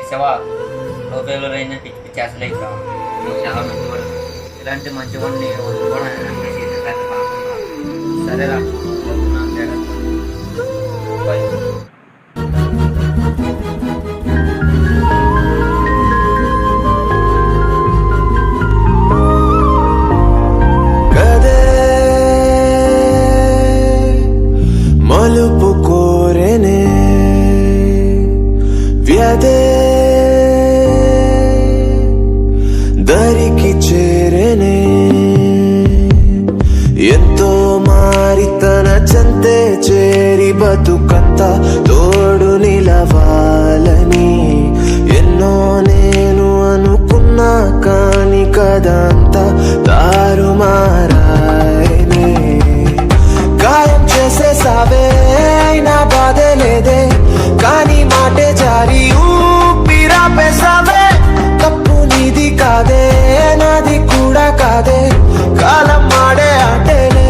శివా లో ఫేవర్ అయినా పిచ్చి పిచ్చి అసలు అయితే నువ్వు చాలా మంచివాడు. ఇలాంటి మంచివాడిని వదులుకోవడం సరేరా. బాయ్. మలుపు కోరెనే వ్యాధే దరికి చేరనే ఎంతో మారి తన చెంతే చేరి బతుకంత తోడు నిలవాలని ఎన్నో నేను అనుకున్నా కాని కదంతా తారుమారాయనే. గాయం చేసేసావే అయినా బాధే లేదే కానీ మాటే జారి ఊపిరాపేసావే. తప్పు నీది కాదే నాది కూడా కాదే కాలం మాడే ఆటేలే.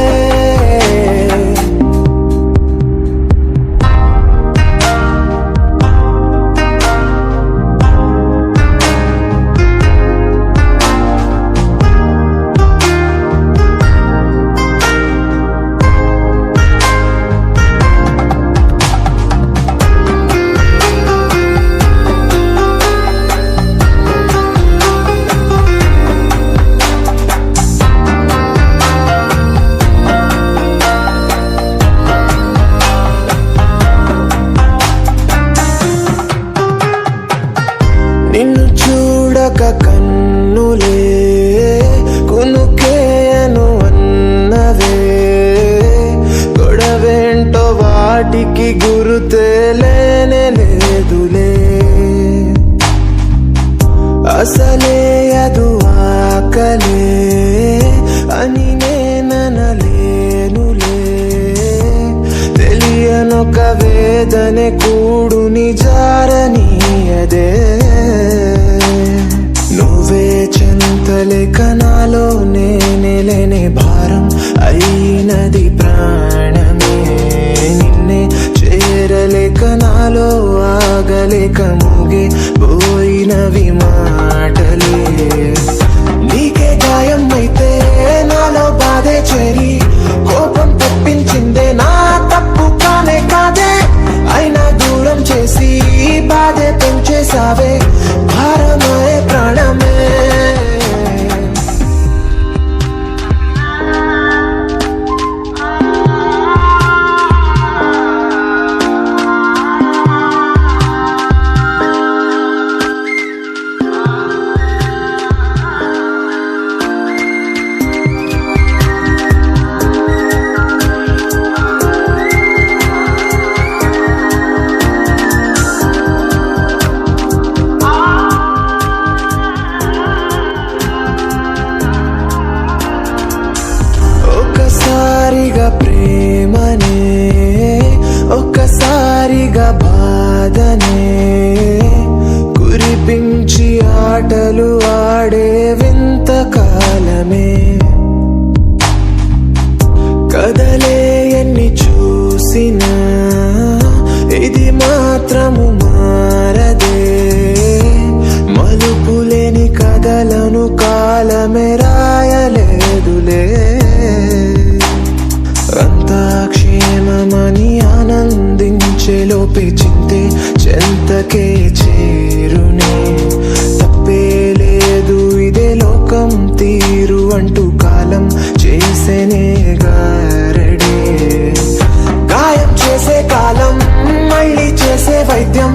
నిన్ను చూడక కన్నులే కునుకేయను అన్నవే గొడవేంటో వాటికి గురుతే లేనే లేదులే. అసలే అదు ఆకలే అని నేననలేనులే. తెలియనొక వేదనే కూడుని జారనీయదే. నువ్వే చింతలేక నాలో నేనేలేనే భారం అయినది ప్రాణమే. నిన్నే చేరలేక నాలో ఆగలేక మూగే పోయినవి మాటలే. నీకే గాయం అయితే నాలో బాధే చేరి కోపం తెప్పించిందే నా తప్పు కానే కాదే. అయినా దూరం చేసి బాధే పెంచేసావే భారమే ప్రాణమే. ఒక్కసారిగా ప్రేమనే ఒక్కసారిగా బాధనే కురిపించి ఆటలు ఆడే వింత కాలమే. కదలే ఎన్ని చూసినా ఇది మాత్రము మారదే. మలుపులేని కథలను కాలమే రాయలేదులే. అంతా క్షేమమని ఆనందించే లోపే చింతే చెంతకే చేరునే. తప్పే లేదు ఇదే లోకం తీరు అంటూ కాలం చేసేనే గారడే. గాయం చేసే కాలం మళ్ళీ చేసే వైద్యం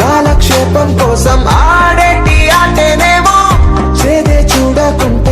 కాలక్షేపం కోసం ఆడేటి ఆటేనేమో. చేదే చూడకుంటే